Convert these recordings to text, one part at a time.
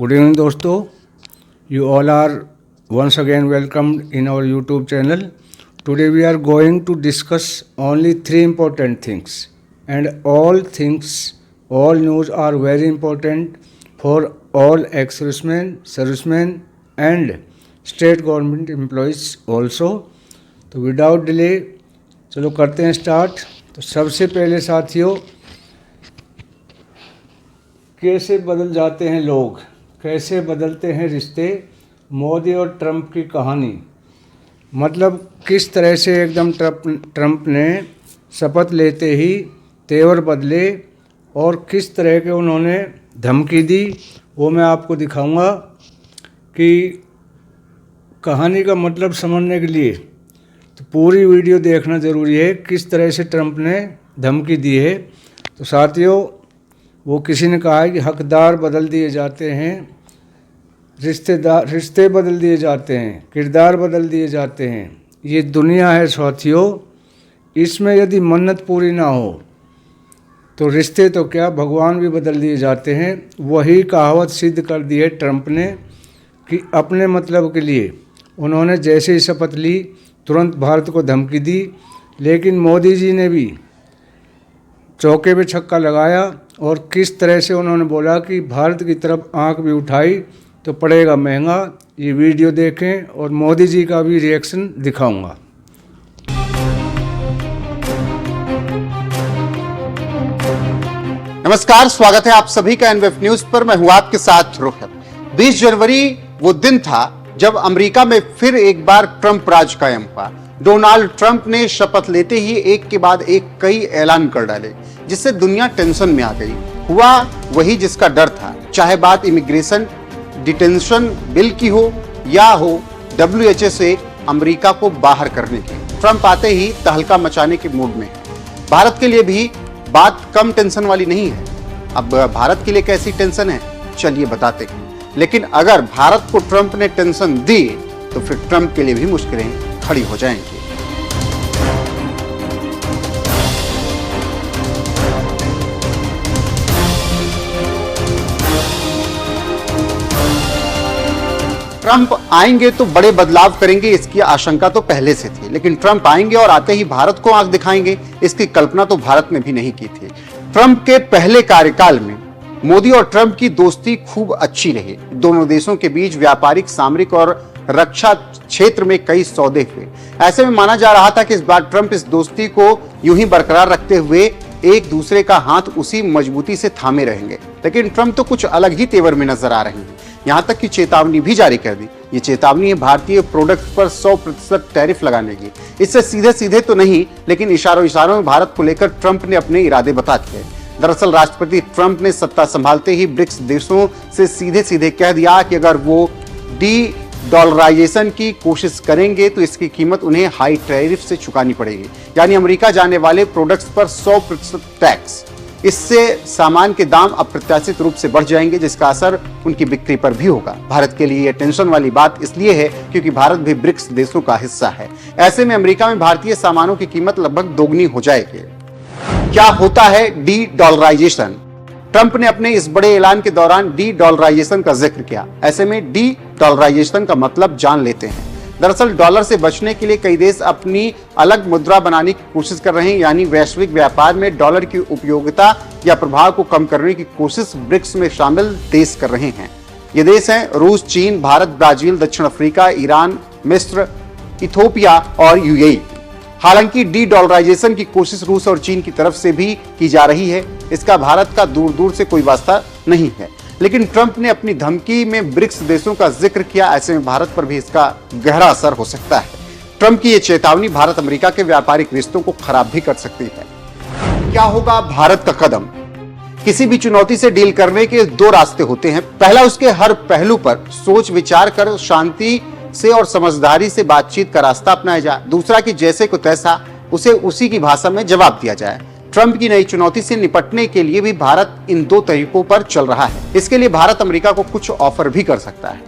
Good evening दोस्तों, you all are once again welcomed in our YouTube channel. Today we are going to discuss only three important things, and all news are very important for all ex-servicemen and state government employees also. तो without delay चलो करते हैं start. तो सबसे पहले साथियों, कैसे बदल जाते हैं लोग, कैसे बदलते हैं रिश्ते, मोदी और ट्रंप की कहानी। मतलब किस तरह से एकदम ट्रंप ने शपथ लेते ही तेवर बदले और किस तरह के उन्होंने धमकी दी, वो मैं आपको दिखाऊंगा। कि कहानी का मतलब समझने के लिए तो पूरी वीडियो देखना ज़रूरी है, किस तरह से ट्रंप ने धमकी दी है। तो साथियों, वो किसी ने कहा है कि हकदार बदल दिए जाते हैं, रिश्ते बदल दिए जाते हैं, किरदार बदल दिए जाते हैं। ये दुनिया है साथियों, इसमें यदि मन्नत पूरी ना हो तो रिश्ते तो क्या, भगवान भी बदल दिए जाते हैं। वही कहावत सिद्ध कर दी है ट्रंप ने कि अपने मतलब के लिए उन्होंने जैसे ही शपथ ली तुरंत भारत को धमकी दी। लेकिन मोदी जी ने भी चौके पे छक्का लगाया और किस तरह से उन्होंने बोला कि भारत की तरफ आंख भी उठाई तो पड़ेगा महंगा। ये वीडियो देखें और मोदी जी का भी रिएक्शन दिखाऊंगा। नमस्कार, स्वागत है आप सभी का एनवेफ न्यूज पर। मैं हूं आपके साथ रोहित। 20 जनवरी वो दिन था जब अमेरिका में फिर एक बार ट्रंप राज कायम हुआ। डोनाल्ड ट्रंप ने शपथ लेते ही एक के बाद एक कई ऐलान कर डाले, जिससे दुनिया टेंशन में आ गई। हुआ वही जिसका डर था, चाहे बात इमिग्रेशन डिटेंशन बिल की हो या हो WHO से अमेरिका को बाहर करने की। ट्रंप आते ही तहलका मचाने के मूड में है। भारत के लिए भी बात कम टेंशन वाली नहीं है। अब भारत के लिए कैसी टेंशन है, चलिए बताते हैं। लेकिन अगर भारत को ट्रंप ने टेंशन दी तो फिर ट्रंप के लिए भी मुश्किलें खड़ी हो जाएंगी। ट्रंप आएंगे तो बड़े बदलाव करेंगे, इसकी आशंका तो पहले से थी। लेकिन ट्रंप आएंगे और आते ही भारत को आंख दिखाएंगे, इसकी कल्पना तो भारत ने भी नहीं की थी। ट्रंप के पहले कार्यकाल में मोदी और ट्रंप की दोस्ती खूब अच्छी रही। दोनों देशों के बीच व्यापारिक, सामरिक और रक्षा क्षेत्र में कई सौदे हुए। ऐसे में माना जा रहा था कि इस बार ट्रंप इस दोस्ती को यूं ही बरकरार रखते हुए एक दूसरे का हाथ उसी मजबूती से थामे रहेंगे। लेकिन ट्रंप तो कुछ अलग ही तेवर में नजर आ रहे हैं। यहां तक कि चेतावनी भी जारी कर दी। ये चेतावनी है भारतीय प्रोडक्ट पर 100% टैरिफ लगाने की। इससे सीधे सीधे तो नहीं, लेकिन इशारों में भारत को लेकर ट्रंप ने अपने इरादे बता दिए। दरअसल राष्ट्रपति ट्रंप ने सत्ता संभालते ही ब्रिक्स देशों से सीधे सीधे कह दिया कि अगर वो डॉलराइजेशन की कोशिश करेंगे तो इसकी कीमत उन्हें हाई टैरिफ से चुकानी पड़ेगी, यानी अमेरिका जाने वाले प्रोडक्ट्स पर 100% टैक्स। इससे सामान के दाम अप्रत्याशित रूप से बढ़ जाएंगे, जिसका असर उनकी बिक्री पर भी होगा। भारत के लिए यह टेंशन वाली बात इसलिए है क्योंकि भारत भी ब्रिक्स देशों का हिस्सा है। ऐसे में अमेरिका में भारतीय सामानों की कीमत लगभग दोगुनी हो जाएगी। क्या होता है डी-डॉलराइजेशन? ट्रंप ने अपने इस बड़े ऐलान के दौरान डी-डॉलराइजेशन का जिक्र किया। ऐसे में डी-डॉलराइजेशन का मतलब जान लेते हैं। दरअसल डॉलर से बचने के लिए कई देश अपनी अलग मुद्रा बनाने की कोशिश कर रहे हैं, यानी वैश्विक व्यापार में डॉलर की उपयोगिता या प्रभाव को कम करने की कोशिश ब्रिक्स में शामिल देश कर रहे हैं। ये देश हैं रूस, चीन, भारत, ब्राजील, दक्षिण अफ्रीका, ईरान, मिस्र, इथोपिया और UAE। हालांकि डी-डॉलराइजेशन की कोशिश रूस और चीन की तरफ से भी की जा रही है। इसका भारत का दूर दूर से कोई वास्ता नहीं है। लेकिन ट्रंप ने अपनी धमकी में ब्रिक्स देशों का जिक्र किया। ऐसे में भारत पर भी इसका गहरा असर हो सकता है। ट्रंप की यह चेतावनी भारत अमेरिका के व्यापारिक रिश्तों को खराब भी कर सकती है। क्या होगा भारत का कदम? किसी भी चुनौती से डील करने के दो रास्ते होते हैं। पहला, उसके हर पहलू पर सोच विचार कर शांति से और समझदारी से बातचीत का रास्ता अपनाया जाए। दूसरा कि जैसे को तैसा उसे उसी की भाषा में जवाब दिया जाए। ट्रंप की नई चुनौती से निपटने के लिए भी भारत इन दो तरीकों पर चल रहा है। इसके लिए भारत अमेरिका को कुछ ऑफर भी कर सकता है।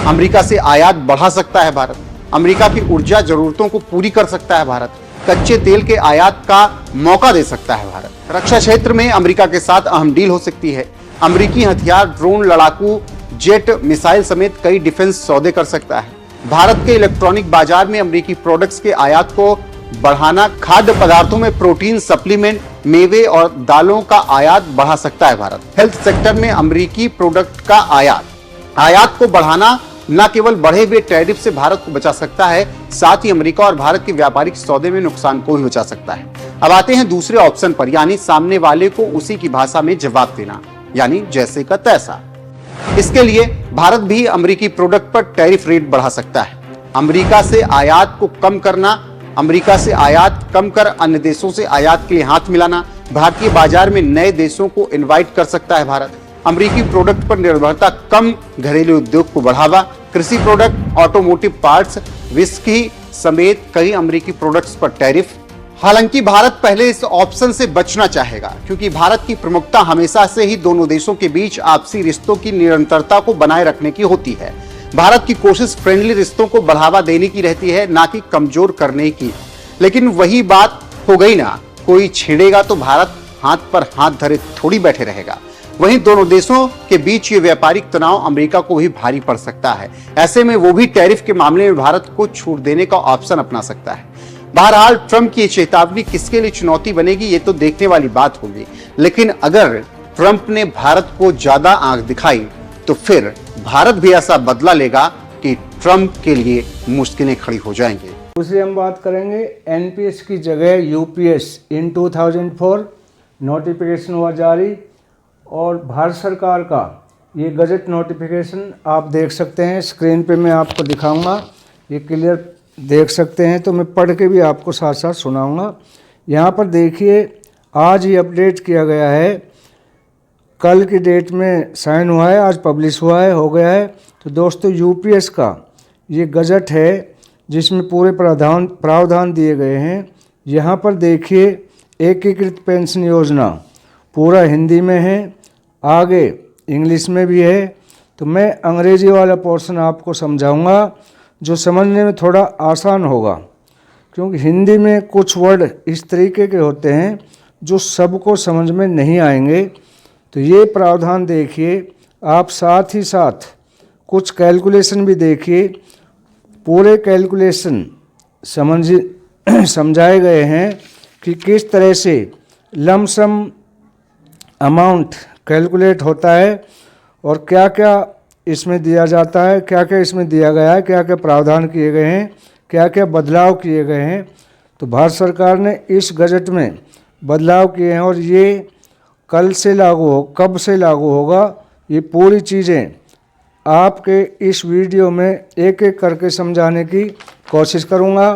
अमेरिका से आयात बढ़ा सकता है भारत। अमेरिका की ऊर्जा जरूरतों को पूरी कर सकता है भारत। कच्चे तेल के आयात का मौका दे सकता है भारत। रक्षा क्षेत्र में अमेरिका के साथ अहम डील हो सकती है। अमेरिकी हथियार, ड्रोन, लड़ाकू जेट, मिसाइल समेत कई डिफेंस सौदे कर सकता है। भारत के इलेक्ट्रॉनिक बाजार में अमेरिकी प्रोडक्ट्स के आयात को बढ़ाना, खाद्य पदार्थों में प्रोटीन सप्लीमेंट, मेवे और दालों का आयात बढ़ा सकता है। भारत हेल्थ सेक्टर में अमेरिकी प्रोडक्ट का आयात को बढ़ाना न केवल बढ़े हुए टैरिफ से भारत को बचा सकता है, साथ ही अमेरिका और भारत के व्यापारिक सौदे में नुकसान को भी बचा सकता है। अब आते हैं दूसरे ऑप्शन पर, यानी सामने वाले को उसी की भाषा में जवाब देना, यानी जैसे का तैसा। इसके लिए भारत भी अमेरिकी प्रोडक्ट पर टैरिफ रेट बढ़ा सकता है। अमेरिका से आयात को कम करना, अमेरिका से आयात कम कर अन्य देशों से आयात के लिए हाथ मिलाना, भारतीय बाजार में नए देशों को इनवाइट कर सकता है। भारत अमेरिकी प्रोडक्ट पर निर्भरता कम, घरेलू उद्योग को बढ़ावा, कृषि प्रोडक्ट, ऑटोमोटिव पार्ट्स, विस्की समेत कई अमेरिकी प्रोडक्ट्स पर टैरिफ। हालांकि भारत पहले इस ऑप्शन से बचना चाहेगा, क्योंकि भारत की प्रमुखता हमेशा से ही दोनों देशों के बीच आपसी रिश्तों की निरंतरता को बनाए रखने की होती है। भारत की कोशिश फ्रेंडली रिश्तों को बढ़ावा देने की रहती है, ना कि कमजोर करने की। लेकिन वही बात हो गई ना, कोई छेड़ेगा तो भारत हाथ पर हाथ धरे थोड़ी बैठे रहेगा। वहीं दोनों देशों के बीच ये व्यापारिक तनाव अमेरिका को भी भारी पड़ सकता है। ऐसे में वो भी टैरिफ के मामले में भारत को छूट देने का ऑप्शन अपना सकता है। बहरहाल ट्रंप की चेतावनी किसके लिए चुनौती बनेगी, ये तो देखने वाली बात होगी। लेकिन अगर ट्रंप ने भारत को ज्यादा आंख दिखाई तो फिर भारत भी ऐसा बदला लेगा कि ट्रंप के लिए मुश्किलें खड़ी हो जाएंगी। दूसरी हम बात करेंगे एनपीएस की जगह यूपीएस इन 2004 नोटिफिकेशन हुआ जारी, और भारत सरकार का ये गजट नोटिफिकेशन आप देख सकते हैं स्क्रीन पे, मैं आपको दिखाऊंगा, ये क्लियर देख सकते हैं, तो मैं पढ़ के भी आपको साथ साथ सुनाऊंगा। यहाँ पर देखिए, आज ही अपडेट किया गया है, कल की डेट में साइन हुआ है, आज पब्लिश हुआ है, हो गया है। तो दोस्तों यूपीएस का ये गजट है जिसमें पूरे प्रावधान दिए गए हैं। यहाँ पर देखिए, एकीकृत पेंशन योजना पूरा हिंदी में है, आगे इंग्लिश में भी है। तो मैं अंग्रेजी वाला पोर्शन आपको समझाऊंगा जो समझने में थोड़ा आसान होगा, क्योंकि हिंदी में कुछ वर्ड इस तरीके के होते हैं जो सबको समझ में नहीं आएंगे। तो ये प्रावधान देखिए आप, साथ ही साथ कुछ कैलकुलेशन भी देखिए। पूरे कैलकुलेशन समझाए गए हैं कि किस तरह से लमसम अमाउंट कैलकुलेट होता है और क्या क्या इसमें दिया जाता है, क्या क्या इसमें दिया गया है, क्या क्या प्रावधान किए गए हैं, क्या क्या बदलाव किए गए हैं। तो भारत सरकार ने इस गजट में बदलाव किए हैं और ये कल से लागू हो, कब से लागू होगा, ये पूरी चीज़ें आपके इस वीडियो में एक एक करके समझाने की कोशिश करूँगा।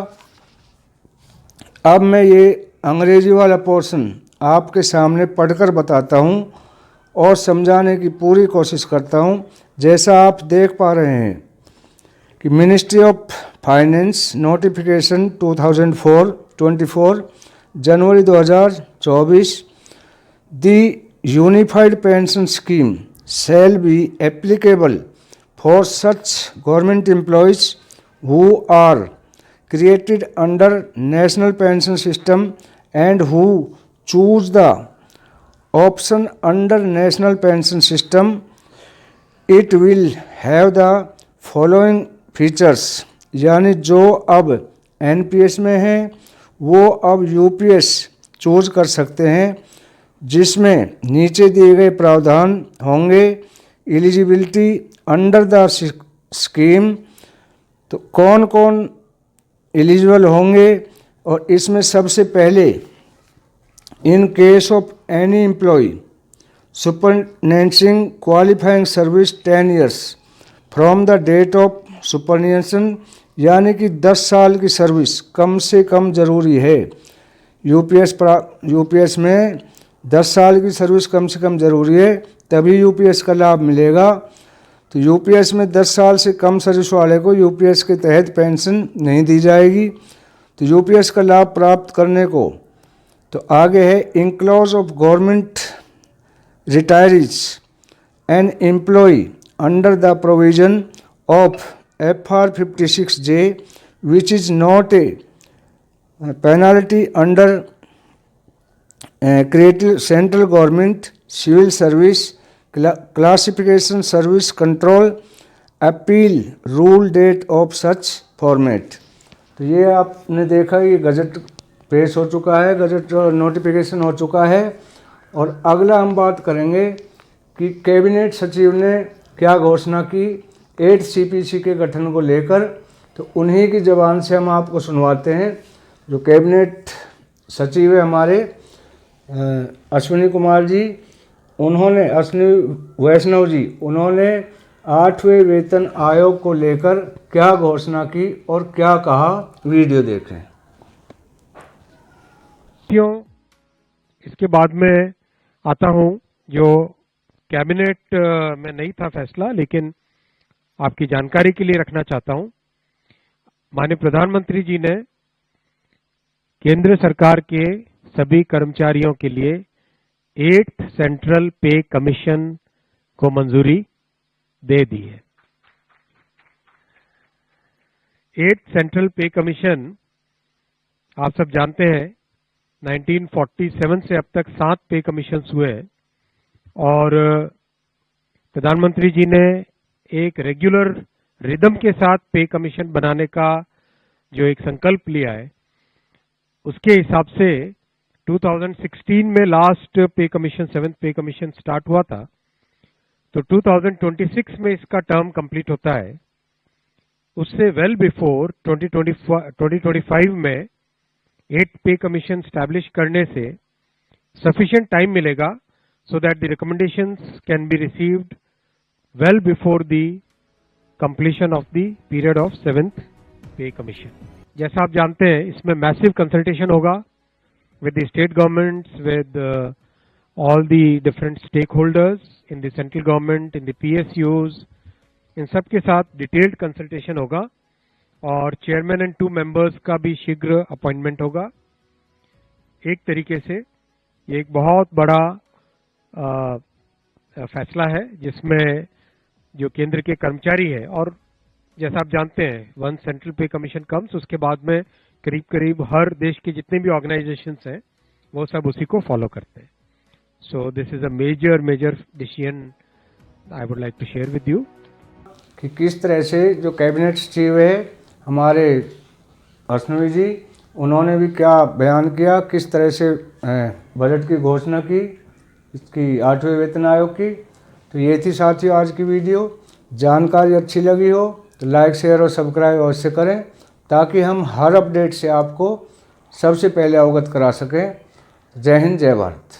अब मैं ये अंग्रेजी वाला पोर्शन आपके सामने पढ़कर बताता हूँ और समझाने की पूरी कोशिश करता हूँ। जैसा आप देख पा रहे हैं कि ministry of finance notification 2004-24 January 2024, the unified pension scheme shall be applicable for such government employees who are created under national pension system and who choose the option under national pension system. It will have the following features, यानी जो अब NPS में हैं वो अब UPS choose कर सकते हैं, जिसमें नीचे दिए गए प्रावधान होंगे। एलिजिबिलिटी अंडर द स्कीम, तो कौन कौन एलिजिबल होंगे, और इसमें सबसे पहले in case of any employ superannuating qualifying service 10 years from the date of superannuation, यानी कि 10 साल की सर्विस कम से कम ज़रूरी है। यूपीएस में 10 साल की सर्विस कम से कम ज़रूरी है, तभी यूपीएस का लाभ मिलेगा। तो यूपीएस में 10 साल से कम सर्विस वाले को यूपीएस के तहत पेंशन नहीं दी जाएगी। तो यूपीएस का लाभ प्राप्त करने को तो आगे है, inclusive of government retirees and employ under the provision of FR 56J which is not a penalty under creative central government civil service classification service control appeal rule date of such format. तो ये आपने देखा, ये gazette पेश हो चुका है, gazette notification हो चुका है। और अगला हम बात करेंगे कि कैबिनेट सचिव ने क्या घोषणा की 8 CPC के गठन को लेकर। तो उन्हीं की ज़बान से हम आपको सुनवाते हैं। जो कैबिनेट सचिव है हमारे अश्विनी कुमार जी, उन्होंने, अश्विनी वैष्णव जी, उन्होंने 8वें वेतन आयोग को लेकर क्या घोषणा की और क्या कहा, वीडियो देखें। इसके बाद में आता हूं जो कैबिनेट में नहीं था फैसला, लेकिन आपकी जानकारी के लिए रखना चाहता हूं। माननीय प्रधानमंत्री जी ने केंद्र सरकार के सभी कर्मचारियों के लिए 8th सेंट्रल पे कमीशन को मंजूरी दे दी है। 8th सेंट्रल पे कमीशन आप सब जानते हैं 1947 से अब तक 7 पे कमीशन हुए हैं और प्रधानमंत्री जी ने एक रेगुलर रिदम के साथ पे कमीशन बनाने का जो एक संकल्प लिया है, उसके हिसाब से 2016 में लास्ट पे कमीशन 7th पे कमीशन स्टार्ट हुआ था। तो 2026 में इसका टर्म कंप्लीट होता है। उससे वेल बिफोर 2025 में 8th पे कमीशन स्टैब्लिश करने से सफिशिएंट टाइम मिलेगा so that the recommendations can be received well before the completion of the period of 7th पे कमीशन। जैसा आप जानते हैं इसमें मैसिव कंसल्टेशन होगा with the state governments, with all the different stakeholders in the central government, in the PSUs, इन सब के साथ डिटेल्ड कंसल्टेशन होगा और चेयरमैन एंड 2 मेंबर्स का भी शीघ्र अपॉइंटमेंट होगा। एक तरीके से ये एक बहुत बड़ा फैसला है जिसमें जो केंद्र के कर्मचारी है, और जैसा आप जानते हैं 1 सेंट्रल पे कमीशन कम्स, उसके बाद में करीब करीब हर देश के जितने भी ऑर्गेनाइजेशंस हैं वो सब उसी को फॉलो करते हैं। So this is a major decision I would like to share with you कि किस तरह से जो कैबिनेट सचिव है हमारे अश्विनी जी, उन्होंने भी क्या बयान किया, किस तरह से बजट की घोषणा की, इसकी 8वें वेतन आयोग की। तो ये थी साथियों आज की वीडियो। जानकारी अच्छी लगी हो तो लाइक, शेयर और सब्सक्राइब अवश्य करें ताकि हम हर अपडेट से आपको सबसे पहले अवगत करा सकें। जय हिंद, जय भारत।